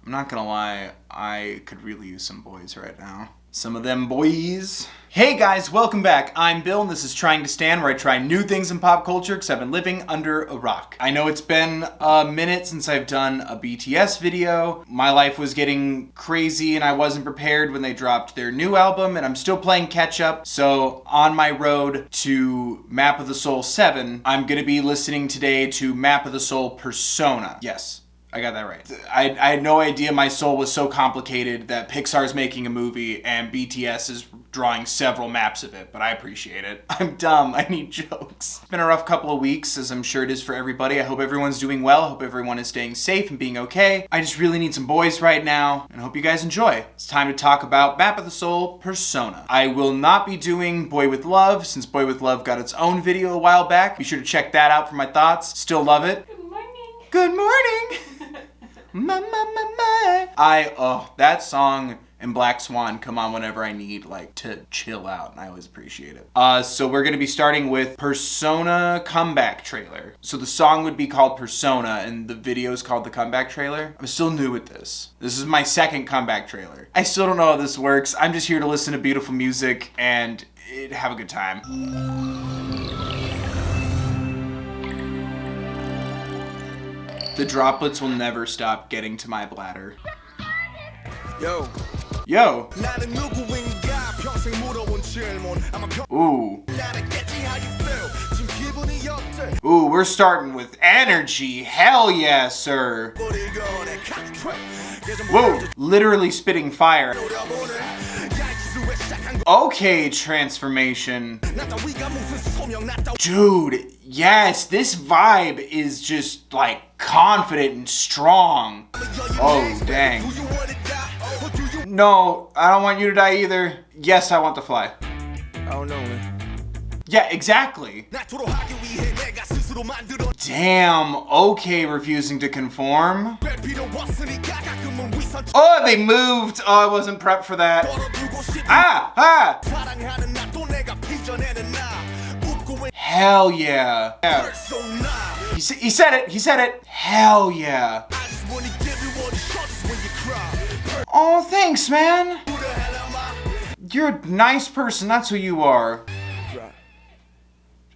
I'm not gonna lie, I could really use some boys right now. Some of them boys. Hey guys, welcome back. I'm Bill and this is Trying to Stand, where I try new things in pop culture because I've been living under a rock. I know it's been a minute since I've done a BTS video. My life was getting crazy and I wasn't prepared when they dropped their new album, and I'm still playing catch up. So on my road to Map of the Soul 7, I'm gonna be listening today to Map of the Soul Persona. Yes. I got that right. I had no idea my soul was so complicated that Pixar's making a movie and BTS is drawing several maps of it, but I appreciate it. I'm dumb. I need jokes. It's been a rough couple of weeks, as I'm sure it is for everybody. I hope everyone's doing well. I hope everyone is staying safe and being okay. I just really need some boys right now, and I hope you guys enjoy. It's time to talk about Map of the Soul Persona. I will not be doing Boy With Love, since Boy With Love got its own video a while back. Be sure to check that out for my thoughts. Still love it. Good morning. Good morning. That song and Black Swan come on whenever I need to chill out, and I always appreciate it. So we're gonna be starting with Persona Comeback Trailer. So the song would be called Persona and the video is called the Comeback Trailer. I'm still new at this. This is my second comeback trailer. I still don't know how this works. I'm just here to listen to beautiful music and have a good time. The droplets will never stop getting to my bladder. Yo. Yo. Ooh. Ooh, we're starting with energy. Hell yeah, sir. Whoa. Literally spitting fire. Okay, transformation. Dude, yes, this vibe is just confident and strong. Oh, dang. No, I don't want you to die either. Yes, I want to fly. I don't know, man. Yeah, exactly. Damn, okay, refusing to conform. Oh, they moved. Oh, I wasn't prepped for that. Ah! Hell yeah. He said it. He said it. Hell yeah. Oh, thanks, man. You're a nice person. That's who you are.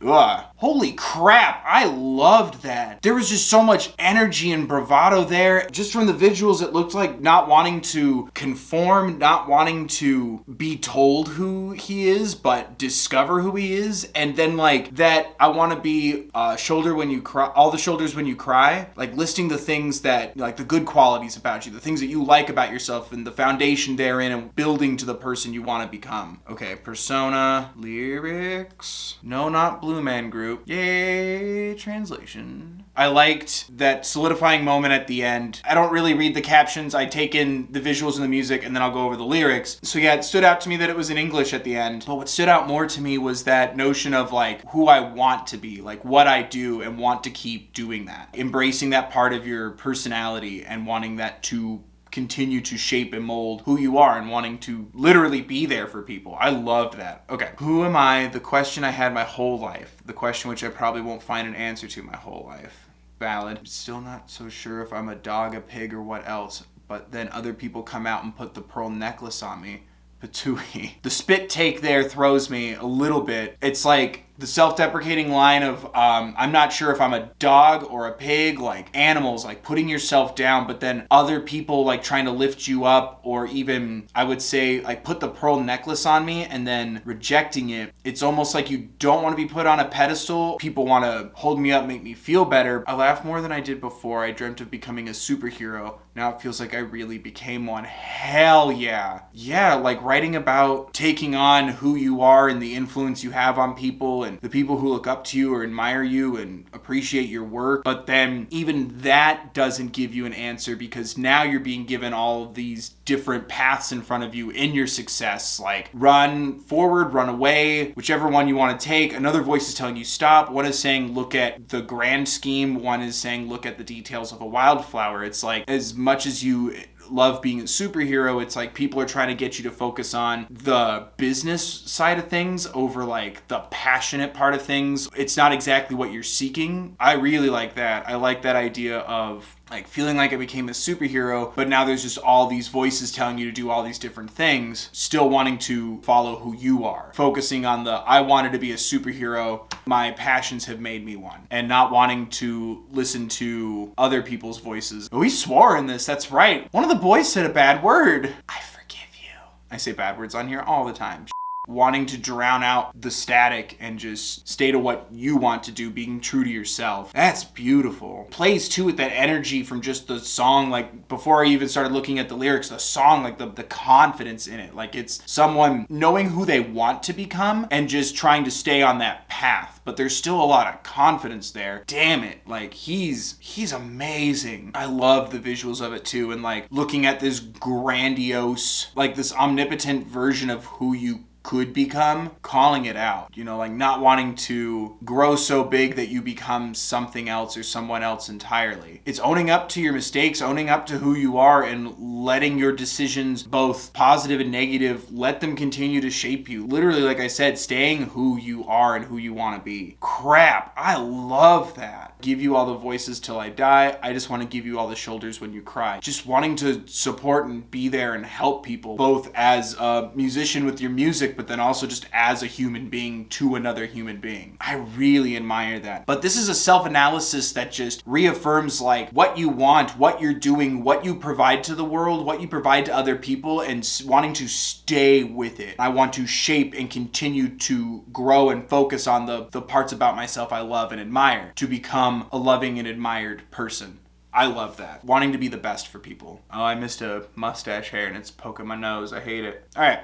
Ugh. Holy crap, I loved that. There was just so much energy and bravado there. Just from the visuals, it looked like not wanting to conform, not wanting to be told who he is, but discover who he is. And then that I want to be shoulder when you cry, all the shoulders when you cry, listing the things that, the good qualities about you, the things that you like about yourself and the foundation therein and building to the person you want to become. Okay, Persona, lyrics. No, not Blue Man Group. Yay, translation. I liked that solidifying moment at the end. I don't really read the captions. I take in the visuals and the music and then I'll go over the lyrics. So yeah, it stood out to me that it was in English at the end. But what stood out more to me was that notion of who I want to be, what I do and want to keep doing that. Embracing that part of your personality and wanting that to continue to shape and mold who you are and wanting to literally be there for people. I loved that. Okay. Who am I? The question I had my whole life. The question which I probably won't find an answer to my whole life. Valid. I'm still not so sure if I'm a dog, a pig, or what else. But then other people come out and put the pearl necklace on me. Patooey. The spit take there throws me a little bit. It's the self-deprecating line of, I'm not sure if I'm a dog or a pig, animals, putting yourself down, but then other people trying to lift you up, or even, I would say, put the pearl necklace on me and then rejecting it. It's almost like you don't want to be put on a pedestal. People want to hold me up, make me feel better. I laugh more than I did before. I dreamt of becoming a superhero. Now it feels like I really became one. Hell yeah. Yeah, writing about taking on who you are and the influence you have on people and the people who look up to you or admire you and appreciate your work. But then even that doesn't give you an answer, because now you're being given all of these different paths in front of you in your success. Run forward, run away, whichever one you want to take. Another voice is telling you stop. One is saying look at the grand scheme. One is saying look at the details of a wildflower. It's as much as you love being a superhero, it's people are trying to get you to focus on the business side of things over the passionate part of things. It's not exactly what you're seeking. I really like that. I like that idea of like feeling like I became a superhero, but now there's just all these voices telling you to do all these different things, still wanting to follow who you are. Focusing on the, I wanted to be a superhero, my passions have made me one. And not wanting to listen to other people's voices. We swore in this, that's right. One of the boys said a bad word. I forgive you. I say bad words on here all the time. Wanting to drown out the static and just stay to what you want to do, being true to yourself. That's beautiful. Plays too with that energy from just the song, like before I even started looking at the lyrics, the song, like the confidence in it. Like it's someone knowing who they want to become and just trying to stay on that path. But there's still a lot of confidence there. Damn it. Like he's amazing. I love the visuals of it too. And like looking at this grandiose, like this omnipotent version of who you could become, calling it out, you know, like not wanting to grow so big that you become something else or someone else entirely. It's owning up to your mistakes, owning up to who you are, and letting your decisions, both positive and negative, let them continue to shape you. Literally, like I said, staying who you are and who you want to be. Crap, I love that. Give you all the voices till I die. I just want to give you all the shoulders when you cry. Just wanting to support and be there and help people, both as a musician with your music, but then also just as a human being to another human being. I really admire that. But this is a self-analysis that just reaffirms like what you want, what you're doing, what you provide to the world, what you provide to other people, and wanting to stay with it. I want to shape and continue to grow and focus on the parts about myself I love and admire, to become a loving and admired person. I love that. Wanting to be the best for people. Oh, I missed a mustache hair and it's poking my nose. I hate it. All right.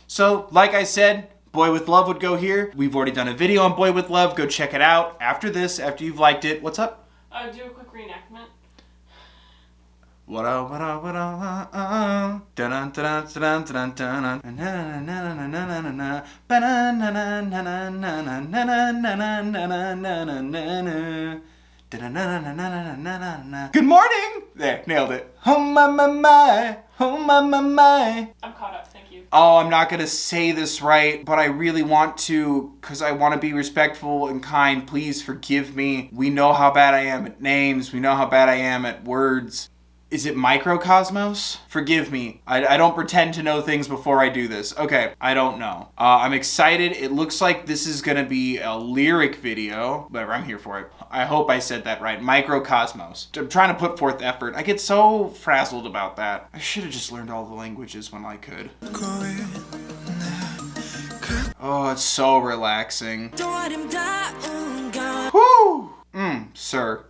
So, like I said, Boy With Love would go here. We've already done a video on Boy With Love. Go check it out. After this, after you've liked it, what's up? Do a quick reenactment. Good morning! There, nailed it. Oh my, oh my. I'm caught up, thank you. Oh, I'm not gonna say this right, but I really want to, because I want to be respectful and kind. Please forgive me. We know how bad I am at names. We know how bad I am at words. Is it microcosmos? Forgive me. I don't pretend to know things before I do this. Okay, I don't know. I'm excited. It looks like this is gonna be a lyric video. Whatever, I'm here for it. I hope I said that right. Microcosmos. I'm trying to put forth effort. I get so frazzled about that. I should have just learned all the languages when I could. Oh, it's so relaxing. Whoo! Sir.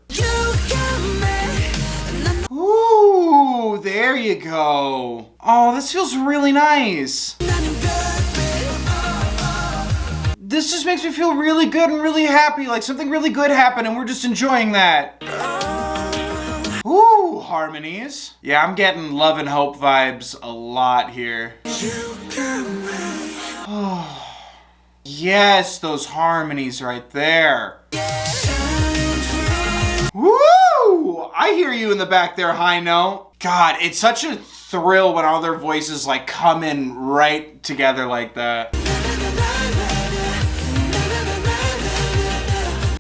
Ooh, there you go. Oh, this feels really nice. This just makes me feel really good and really happy, like something really good happened and we're just enjoying that. Ooh, harmonies. Yeah, I'm getting love and hope vibes a lot here. Oh, yes, those harmonies right there. Woo! I hear you in the back there, high note. God, it's such a thrill when all their voices like come in right together like that.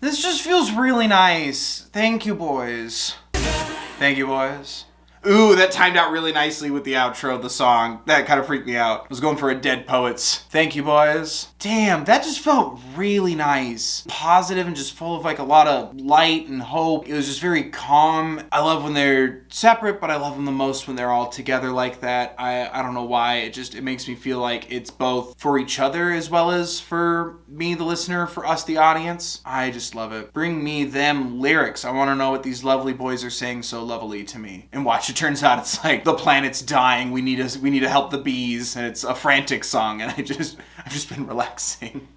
This just feels really nice. Thank you, boys. Thank you, boys. Ooh, that timed out really nicely with the outro of the song. That kind of freaked me out. I was going for a Dead Poets. Thank you, boys. Damn, that just felt really nice. Positive and just full of like a lot of light and hope. It was just very calm. I love when they're separate, but I love them the most when they're all together like that. I don't know why. It makes me feel like it's both for each other as well as for me, the listener, for us, the audience. I just love it. Bring me them lyrics. I want to know what these lovely boys are saying so lovely to me. And watch, it turns out it's like the planet's dying. We need to help the bees, and it's a frantic song. And I've just been relaxing.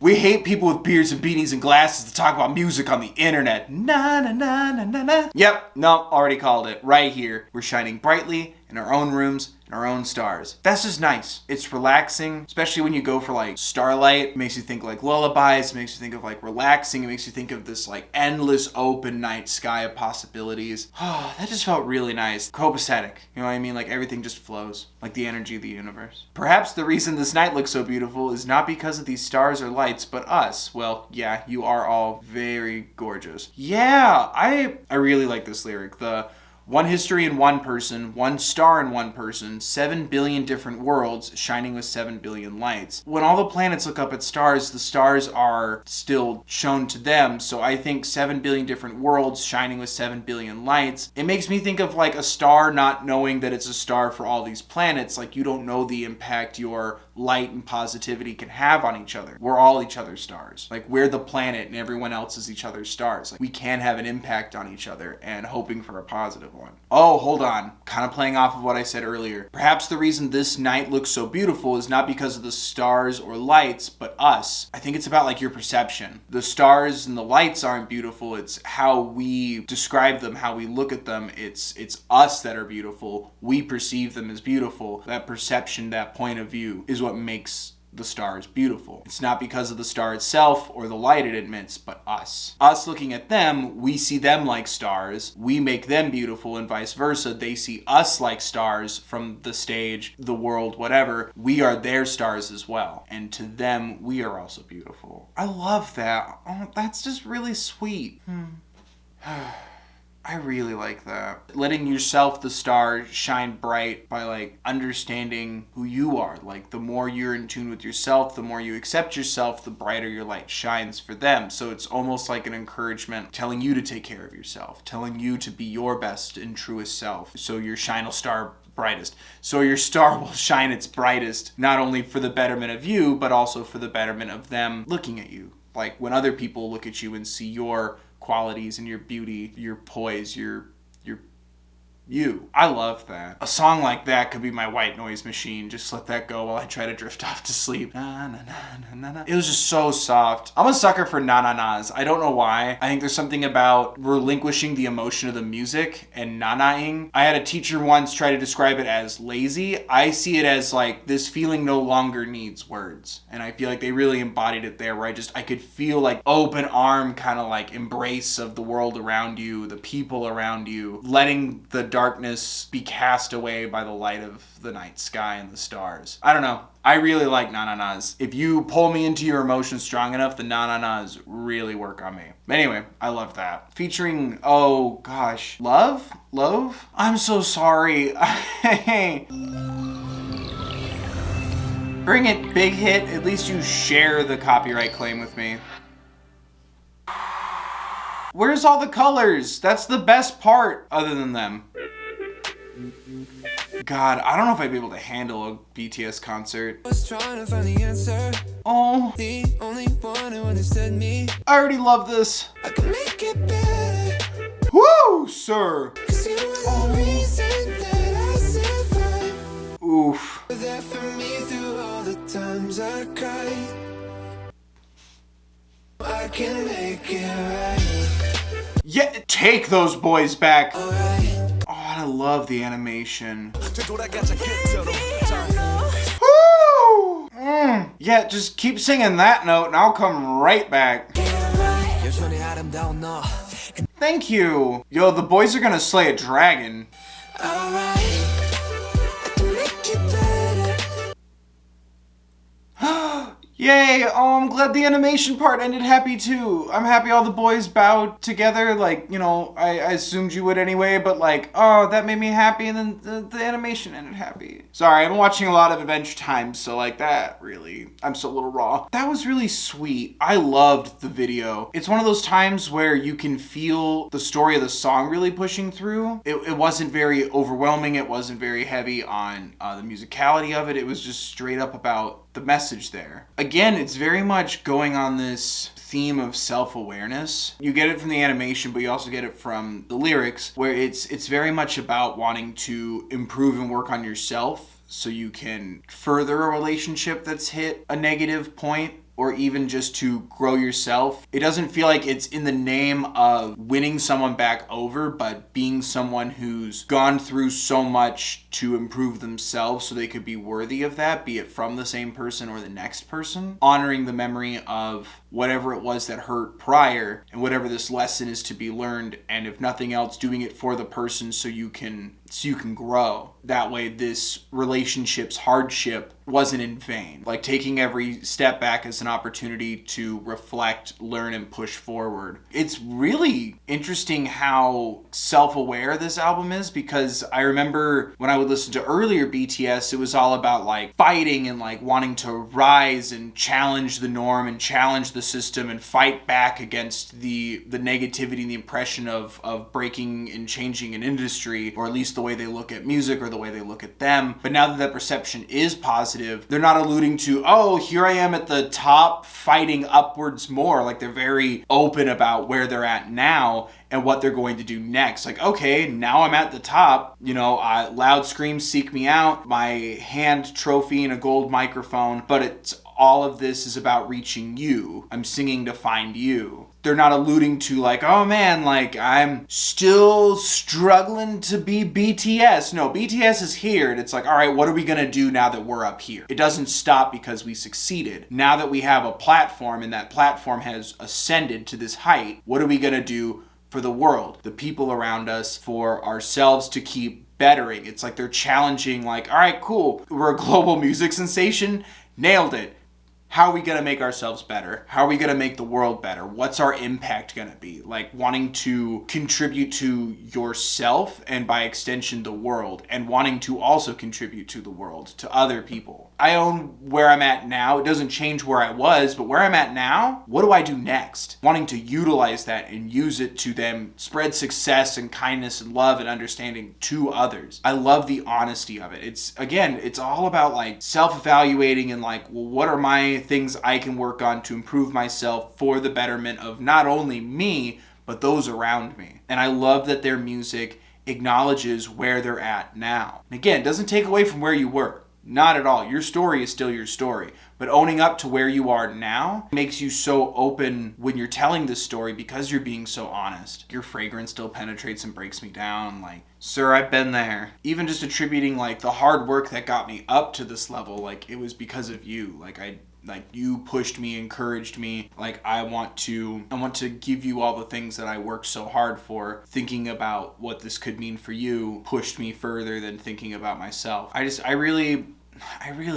We hate people with beards and beanies and glasses to talk about music on the internet. Na na na na na na. Yep, no, already called it. Right here, we're shining brightly in our own rooms, in our own stars. That's just nice. It's relaxing, especially when you go for like starlight. It makes you think like lullabies. It makes you think of like relaxing. It makes you think of this like endless open night sky of possibilities. Oh, that just felt really nice. Copacetic. You know what I mean? Like everything just flows. Like the energy of the universe. Perhaps the reason this night looks so beautiful is not because of these stars or lights, but us. Well, yeah, you are all very gorgeous. Yeah, I really like this lyric. The One history in one person, one star in one person, 7 billion different worlds shining with 7 billion lights. When all the planets look up at stars, the stars are still shown to them, so I think 7 billion different worlds shining with 7 billion lights. It makes me think of like a star not knowing that it's a star for all these planets. Like, you don't know the impact your light and positivity can have on each other. We're all each other's stars. Like, we're the planet and everyone else is each other's stars. Like, we can have an impact on each other, and hoping for a positive one. Oh, hold on. Kind of playing off of what I said earlier. Perhaps the reason this night looks so beautiful is not because of the stars or lights, but us. I think it's about like your perception. The stars and the lights aren't beautiful. It's how we describe them, how we look at them. It's us that are beautiful. We perceive them as beautiful. That perception, that point of view is what makes the stars beautiful. It's not because of the star itself or the light it emits, but us. Us looking at them, we see them like stars. We make them beautiful, and vice versa. They see us like stars from the stage, the world, whatever. We are their stars as well. And to them, we are also beautiful. I love that. Oh, that's just really sweet. I really like that. Letting yourself, the star, shine bright by like understanding who you are. Like, the more you're in tune with yourself, the more you accept yourself, the brighter your light shines for them. So it's almost like an encouragement telling you to take care of yourself, telling you to be your best and truest self. So your shine will star brightest. So your star will shine its brightest, not only for the betterment of you, but also for the betterment of them looking at you. Like, when other people look at you and see your qualities and your beauty, your poise, your you. I love that. A song like that could be my white noise machine. Just let that go while I try to drift off to sleep. Na, na, na, na, na. It was just so soft. I'm a sucker for na-na-nas. I don't know why. I think there's something about relinquishing the emotion of the music and na-naing. I had a teacher once try to describe it as lazy. I see it as like, this feeling no longer needs words. And I feel like they really embodied it there, where I could feel like open arm kind of like embrace of the world around you, the people around you, letting the darkness be cast away by the light of the night sky and the stars. I don't know. I really like na-na-nas. If you pull me into your emotions strong enough, the na-na-nas really work on me. Anyway, I love that. Featuring, oh gosh, Love? I'm so sorry. Bring it, big hit. At least you share the copyright claim with me. Where's all the colors? That's the best part, other than them. God, I don't know if I'd be able to handle a BTS concert. Was trying to find the answer. Oh, The only one who understood me. I already love this. I can make it better. Woo, sir. 'Cause you were the reason that I survived. Oof. You're there for me through all the times I cried. I can make it right. Yeah, take those boys back. Alright. Oh, I love the animation. Woo! Yeah, just keep singing that note and I'll come right back. Thank you. Yo, the boys are gonna slay a dragon. Alright. I can make it better. Yay! Oh, I'm glad the animation part ended happy too. I'm happy all the boys bowed together. Like, you know, I assumed you would anyway, but like, oh, that made me happy, and then the animation ended happy. Sorry, I've been watching a lot of Adventure Time, so like that really, I'm still a little raw. That was really sweet. I loved the video. It's one of those times where you can feel the story of the song really pushing through. It wasn't very overwhelming. It wasn't very heavy on the musicality of it. It was just straight up about the message there. Again, it's very much going on this theme of self-awareness. You get it from the animation, but you also get it from the lyrics, where it's very much about wanting to improve and work on yourself so you can further a relationship that's hit a negative point, or even just to grow yourself. It doesn't feel like it's in the name of winning someone back over, but being someone who's gone through so much to improve themselves so they could be worthy of that, be it from the same person or the next person. Honoring the memory of whatever it was that hurt prior, and whatever this lesson is to be learned, and if nothing else, doing it for the person so you can grow. That way this relationship's hardship wasn't in vain. Like taking every step back as an opportunity to reflect, learn, and push forward. It's really interesting how self-aware this album is, because I remember when I would listen to earlier BTS, it was all about like fighting and like wanting to rise and challenge the norm and challenge the system and fight back against the negativity and the impression of breaking and changing an industry, or at least the way they look at music or the way they look at them. But now that that perception is positive, they're not alluding to, oh, here I am at the top fighting upwards more. Like they're very open about where they're at now and what they're going to do next. Like, okay, now I'm at the top, you know, loud screams seek me out, my hand trophy and a gold microphone, but it's all of this is about reaching you. I'm singing to find you. They're not alluding to like, oh man, like I'm still struggling to be BTS. No, BTS is here, and it's like, all right, what are we gonna do now that we're up here? It doesn't stop because we succeeded. Now that we have a platform and that platform has ascended to this height, what are we gonna do for the world, the people around us, for ourselves to keep bettering? It's like they're challenging, like, all right, cool, we're a global music sensation, nailed it. How are we gonna make ourselves better? How are we gonna make the world better? What's our impact gonna be? Like wanting to contribute to yourself and by extension the world, and wanting to also contribute to the world, to other people. I own where I'm at now. It doesn't change where I was, but where I'm at now, what do I do next? Wanting to utilize that and use it to then spread success and kindness and love and understanding to others. I love the honesty of it. It's all about like self-evaluating and like, well, what are my things I can work on to improve myself for the betterment of not only me, but those around me. And I love that their music acknowledges where they're at now. And again, it doesn't take away from where you were. Not at all. Your story is still your story. But owning up to where you are now makes you so open when you're telling this story because you're being so honest. Your fragrance still penetrates and breaks me down. Like, sir, I've been there. Even just attributing like the hard work that got me up to this level, like it was because of you. Like you pushed me, encouraged me. Like I want to give you all the things that I worked so hard for. Thinking about what this could mean for you pushed me further than thinking about myself. I really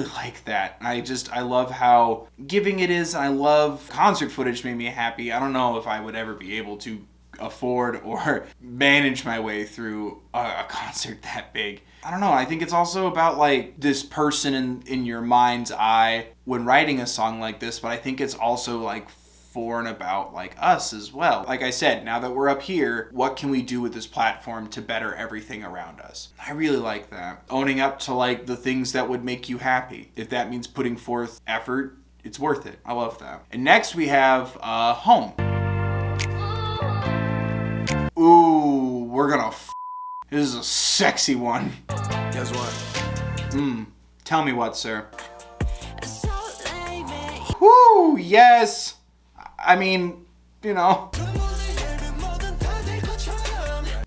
like that. I love how giving it is. I love concert footage made me happy. I don't know if I would ever be able to afford or manage my way through a concert that big. I don't know. I think it's also about like this person in your mind's eye when writing a song like this, but I think it's also like for and about like us as well. Like I said, now that we're up here, what can we do with this platform to better everything around us? I really like that. Owning up to like the things that would make you happy. If that means putting forth effort, it's worth it. I love that. And next we have Home. Ooh, we're gonna this is a sexy one. Guess what? Tell me what, sir. Woo, yes. I mean, you know.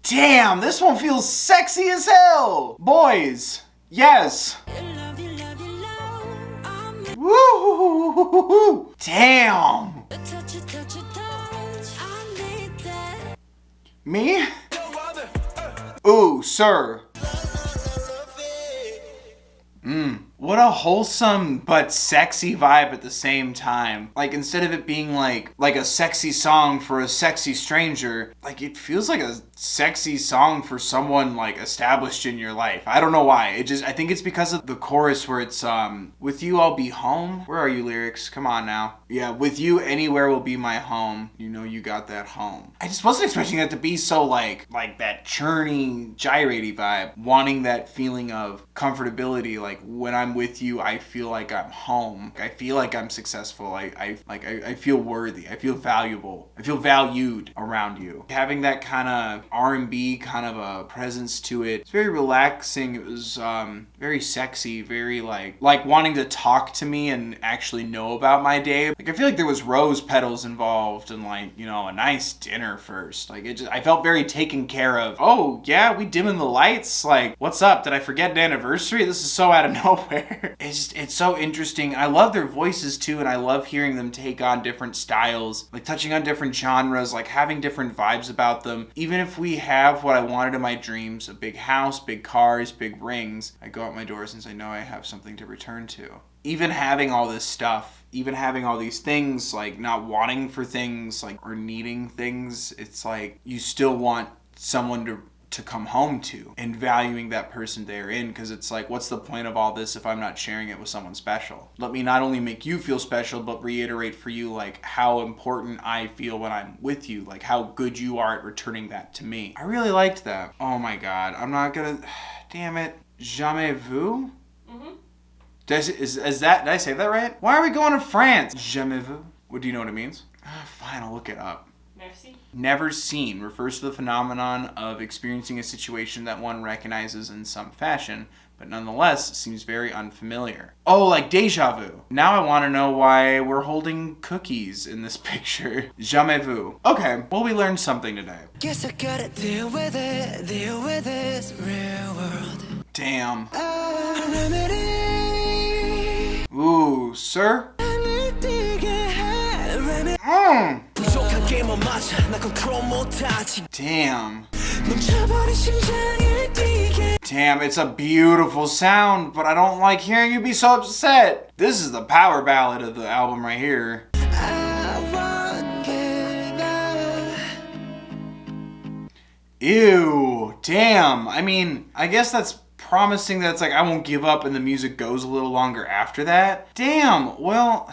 Damn, this one feels sexy as hell. Boys, yes. Woo! Damn. Me? Ooh, sir. What a wholesome but sexy vibe at the same time. Like instead of it being like a sexy song for a sexy stranger, like it feels like a sexy song for someone like established in your life. I don't know why. I think it's because of the chorus where it's with you I'll be home. Where are you lyrics? Come on now. Yeah, with you anywhere will be my home. You know you got that home. I just wasn't expecting that to be so like that churny, gyratey vibe. Wanting that feeling of comfortability, like when I'm with you, I feel like I'm home. I feel like I'm successful. I feel worthy. I feel valuable. I feel valued around you. Having that kind of R&B kind of a presence to it. It's very relaxing. It was very sexy, very like wanting to talk to me and actually know about my day. Like I feel like there was rose petals involved and like, you know, a nice dinner first. Like I felt very taken care of. Oh yeah, we dimming the lights? Like, what's up? Did I forget an anniversary? This is so out of nowhere. everywhere. It's so interesting. I love their voices too, and I love hearing them take on different styles, like touching on different genres, like having different vibes about them. Even if we have what I wanted in my dreams, a big house, big cars, big rings, I go out my door since I know I have something to return to. Even having all this stuff, even having all these things, like not wanting for things, like, or needing things, it's like you still want someone to come home to, and valuing that person they're in, because it's like, what's the point of all this if I'm not sharing it with someone special? Let me not only make you feel special, but reiterate for you like how important I feel when I'm with you, like how good you are at returning that to me. I really liked that. Oh my god, I'm not gonna, damn it, jamais vu? Did I say that right? Why are we going to France? Jamais vu. What do you know what it means? Fine, I'll look it up. Merci. Never seen refers to the phenomenon of experiencing a situation that one recognizes in some fashion, but nonetheless seems very unfamiliar. Oh, like deja vu. Now I want to know why we're holding cookies in this picture. Jamais vu. Okay, well, we learned something today. Guess I gotta deal with this real world. Damn. Remedy. Ooh, sir? Damn. Damn, it's a beautiful sound, but I don't like hearing you be so upset. This is the power ballad of the album right here. Ew, damn. I mean, I guess that's promising that it's like I won't give up and the music goes a little longer after that. Damn, well,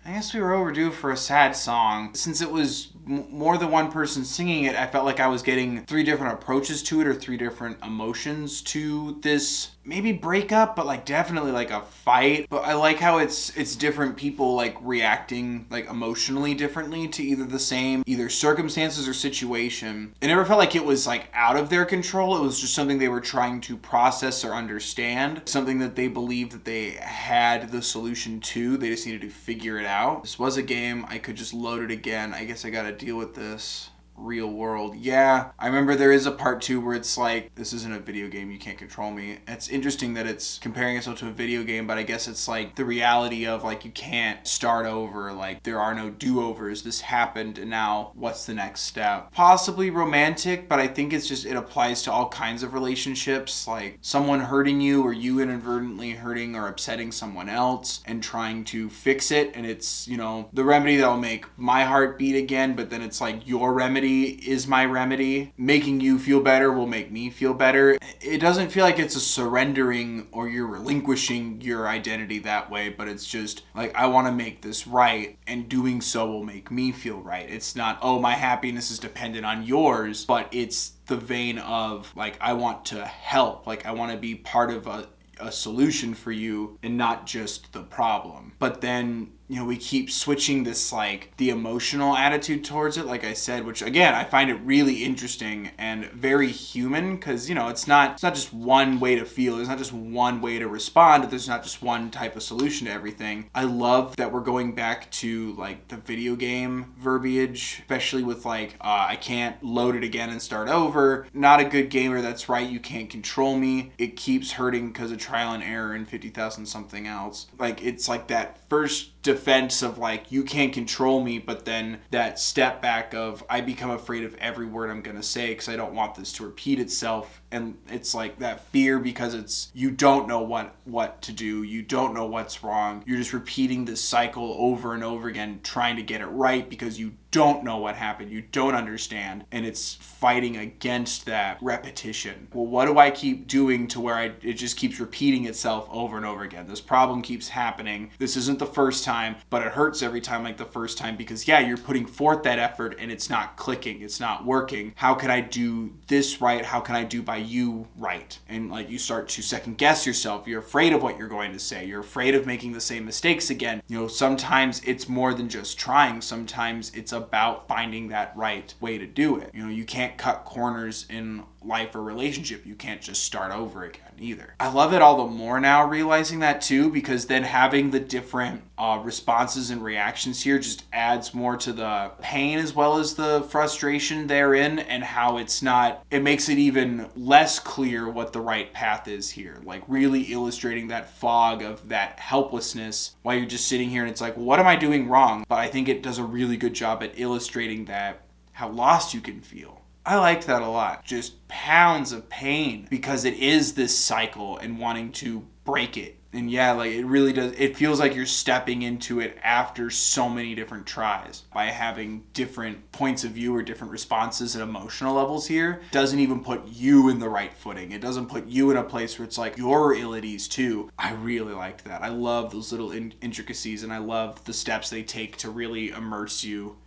I guess we were overdue for a sad song. Since it was more than one person singing it, I felt like I was getting 3 different approaches to it, or 3 different emotions to this, maybe breakup, but like definitely like a fight. But I like how it's different people like reacting like emotionally differently to either circumstances or situation. It never felt like it was like out of their control. It was just something they were trying to process or understand, something that they believed that they had the solution to. They just needed to figure it out. This was a game. I could just load it again. I guess I gotta deal with this real world. Yeah, I remember there is a part 2 where it's like, this isn't a video game, you can't control me. It's interesting that it's comparing itself to a video game, but I guess it's like the reality of like you can't start over, like there are no do-overs. This happened and now what's the next step? Possibly romantic, but I think it's just, it applies to all kinds of relationships, like someone hurting you or you inadvertently hurting or upsetting someone else and trying to fix it. And it's, you know, the remedy that will make my heart beat again, but then it's like your remedy is my remedy. Making you feel better will make me feel better. It doesn't feel like it's a surrendering or you're relinquishing your identity that way, but it's just like, I want to make this right, and doing so will make me feel right. It's not, oh, my happiness is dependent on yours, but it's the vein of like, I want to help, like I want to be part of a solution for you and not just the problem. But then, you know, we keep switching this, like, the emotional attitude towards it, like I said, which, again, I find it really interesting and very human, because, you know, it's not just one way to feel, there's not just one way to respond, there's not just one type of solution to everything. I love that we're going back to, like, the video game verbiage, especially with, like, I can't load it again and start over, not a good gamer, that's right, you can't control me, it keeps hurting because of trial and error and 50,000 something else. Like, it's like that first defense of like, you can't control me, but then that step back of I become afraid of every word I'm gonna say because I don't want this to repeat itself. And it's like that fear because it's, you don't know what to do, you don't know what's wrong, you're just repeating this cycle over and over again, trying to get it right because you don't know what happened, you don't understand, and it's fighting against that repetition. Well, what do I keep doing to where it just keeps repeating itself over and over again? This problem keeps happening. This isn't the first time, but it hurts every time like the first time because, yeah, you're putting forth that effort and it's not clicking, it's not working. How can I do this right? How can I do by you right? And like you start to second guess yourself. You're afraid of what you're going to say. You're afraid of making the same mistakes again. You know, sometimes it's more than just trying. Sometimes it's about finding that right way to do it. You know, you can't cut corners in life or relationship. You can't just start over again either. I love it all the more now realizing that too, because then having the different responses and reactions here just adds more to the pain as well as the frustration therein, and how it makes it even less clear what the right path is here. Like really illustrating that fog of that helplessness while you're just sitting here and it's like, well, what am I doing wrong? But I think it does a really good job at illustrating that, how lost you can feel. I liked that a lot. Just pounds of pain because it is this cycle and wanting to break it. And yeah, like it really does. It feels like you're stepping into it after so many different tries by having different points of view or different responses and emotional levels here. It doesn't even put you in the right footing. It doesn't put you in a place where it's like your ill at ease too. I really liked that. I love those little intricacies, and I love the steps they take to really immerse you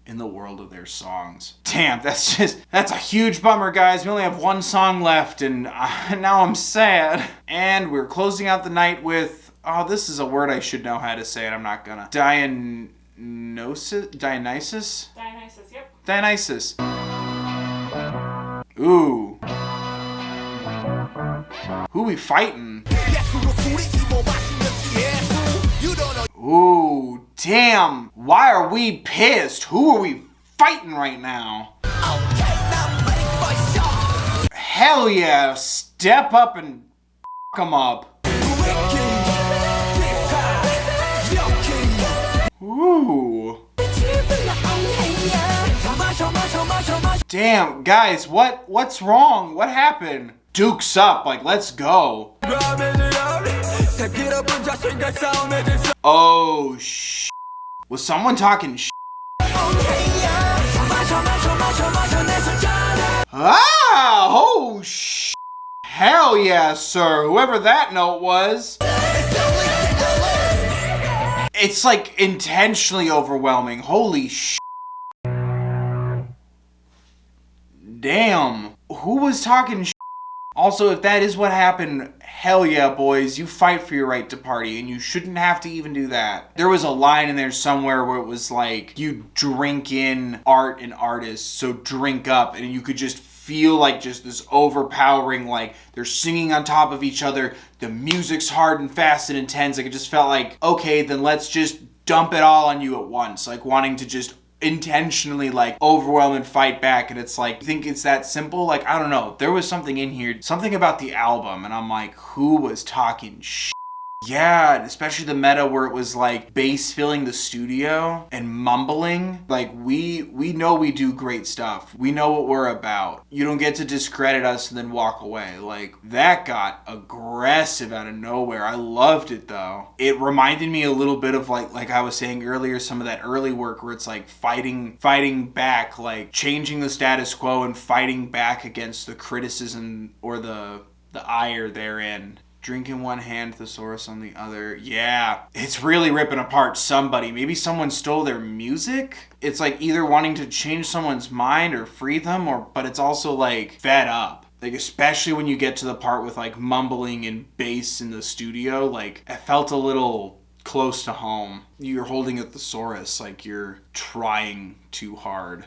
in the world of their songs. Damn, that's a huge bummer, guys. We only have one song left, and now I'm sad. And we're closing out the night with, oh, this is a word I should know how to say, and I'm not gonna. Dionysus? Dionysus, yep. Dionysus. Ooh. Who we fighting? Ooh, damn. Why are we pissed? Who are we fighting right now? Hell yeah, step up and f**k 'em up. Ooh. Damn, guys, what's wrong? What happened? Duke's up, like, let's go. Oh, was someone talking Ah! Oh, hell yeah, sir. Whoever that note was. It's like intentionally overwhelming. Holy Damn. Who was talking Also, if that is what happened, hell yeah, boys. You fight for your right to party, and you shouldn't have to even do that. There was a line in there somewhere where it was like, you drink in art and artists, so drink up, and you could just feel like just this overpowering, like they're singing on top of each other, the music's hard and fast and intense. Like it just felt like, okay, then let's just dump it all on you at once, like wanting to just intentionally like overwhelm and fight back. And it's like, you think it's that simple? Like, I don't know, there was something in here, something about the album, and I'm like, who was talking Yeah, and especially the meta where it was like bass filling the studio and mumbling. Like we know we do great stuff. We know what we're about. You don't get to discredit us and then walk away. Like that got aggressive out of nowhere. I loved it though. It reminded me a little bit of like I was saying earlier, some of that early work where it's like fighting back, like changing the status quo and fighting back against the criticism or the ire therein. Drink in one hand, thesaurus on the other. Yeah, it's really ripping apart somebody. Maybe someone stole their music. It's like either wanting to change someone's mind or free them, but it's also like fed up. Like especially when you get to the part with like mumbling and bass in the studio, like it felt a little close to home. You're holding a thesaurus, like you're trying too hard.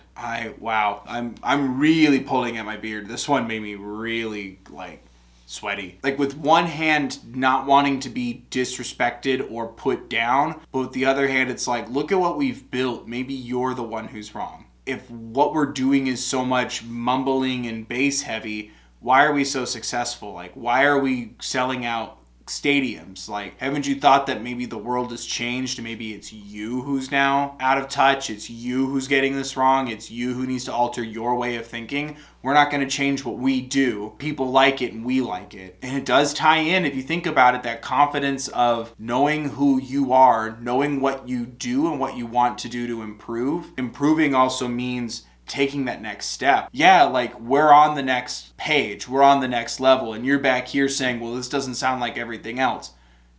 Wow, I'm really pulling at my beard. This one made me really like sweaty. Like with one hand not wanting to be disrespected or put down, but with the other hand it's like, look at what we've built. Maybe you're the one who's wrong. If what we're doing is so much mumbling and bass heavy, why are we so successful? Like why are we selling out stadiums? Like haven't you thought that maybe the world has changed and maybe it's you who's now out of touch? It's you who's getting this wrong. It's you who needs to alter your way of thinking. We're not going to change what we do. People like it and we like it. And it does tie in, if you think about it, that confidence of knowing who you are, knowing what you do and what you want to do to improve. Improving also means taking that next step. Yeah, like we're on the next page, we're on the next level, and you're back here saying, well, this doesn't sound like everything else.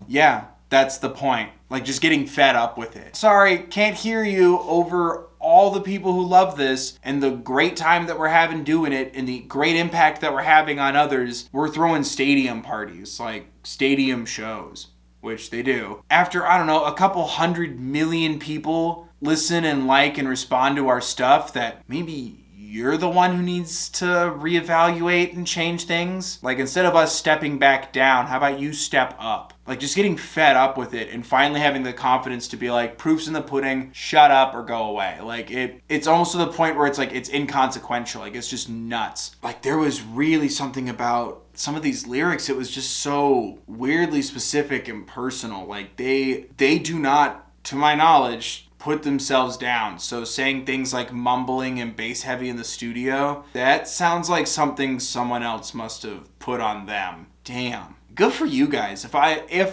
Yeah, that's the point. Like just getting fed up with it. Sorry, can't hear you over all the people who love this and the great time that we're having doing it and the great impact that we're having on others. We're throwing stadium parties, like stadium shows, which they do. After, I don't know, a couple 100 million people listen and like and respond to our stuff, that maybe you're the one who needs to reevaluate and change things. Like, instead of us stepping back down, how about you step up? Like, just getting fed up with it and finally having the confidence to be like, proof's in the pudding, shut up or go away. Like, it's almost to the point where it's like, it's inconsequential. Like, it's just nuts. Like, there was really something about some of these lyrics, it was just so weirdly specific and personal. Like, they do not, to my knowledge, put themselves down. So saying things like mumbling and bass heavy in the studio, that sounds like something someone else must have put on them. Damn. Good for you guys. If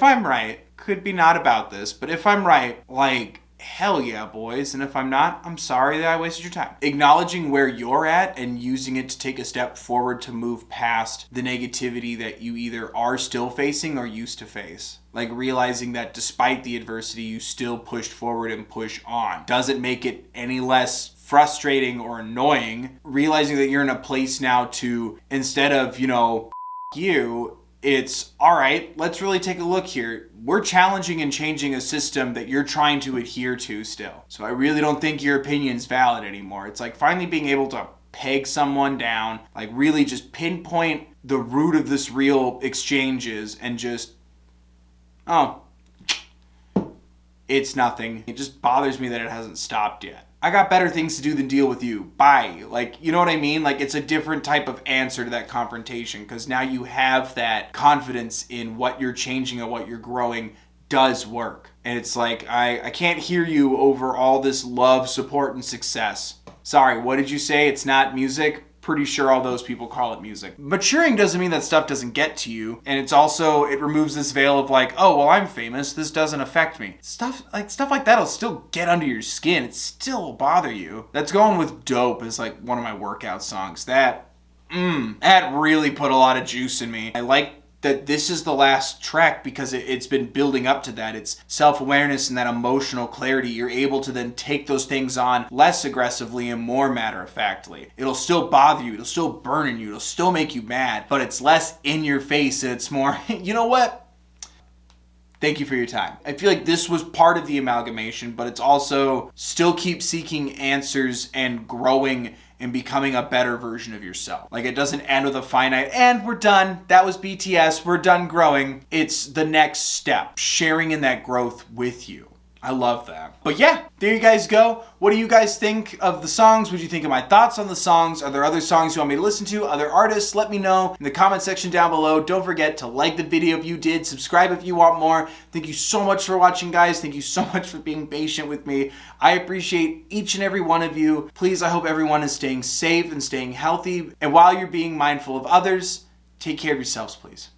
I'm right, could be not about this, but if I'm right, like, hell yeah, boys. And if I'm not, I'm sorry that I wasted your time. Acknowledging where you're at and using it to take a step forward to move past the negativity that you either are still facing or used to face. Like, realizing that despite the adversity, you still pushed forward and push on. Doesn't make it any less frustrating or annoying. Realizing that you're in a place now to, instead of, you, it's, all right, let's really take a look here. We're challenging and changing a system that you're trying to adhere to still. So I really don't think your opinion's valid anymore. It's like finally being able to peg someone down, like really just pinpoint the root of this real exchange is and just, oh, it's nothing. It just bothers me that it hasn't stopped yet. I got better things to do than deal with you. Bye. Like, you know what I mean? Like, it's a different type of answer to that confrontation because now you have that confidence in what you're changing and what you're growing does work. And it's like, I can't hear you over all this love, support, and success. Sorry, what did you say? It's not music? Pretty sure all those people call it music. Maturing doesn't mean that stuff doesn't get to you. And it's also, it removes this veil of like, oh, well, I'm famous. This doesn't affect me. Stuff like that'll still get under your skin. It still will bother you. That's Going with Dope is like one of my workout songs. That really put a lot of juice in me. I like that this is the last track because it's been building up to that. It's self-awareness and that emotional clarity. You're able to then take those things on less aggressively and more matter-of-factly. It'll still bother you. It'll still burn in you. It'll still make you mad, but it's less in your face and it's more, you know what? Thank you for your time. I feel like this was part of the amalgamation, but it's also still keep seeking answers and growing and becoming a better version of yourself. Like, it doesn't end with a finite, and we're done. That was BTS. We're done growing. It's the next step, sharing in that growth with you. I love that. But yeah, there you guys go. What do you guys think of the songs? What do you think of my thoughts on the songs? Are there other songs you want me to listen to? Other artists? Let me know in the comment section down below. Don't forget to like the video if you did. Subscribe if you want more. Thank you so much for watching, guys. Thank you so much for being patient with me. I appreciate each and every one of you. Please, I hope everyone is staying safe and staying healthy. And while you're being mindful of others, take care of yourselves, please.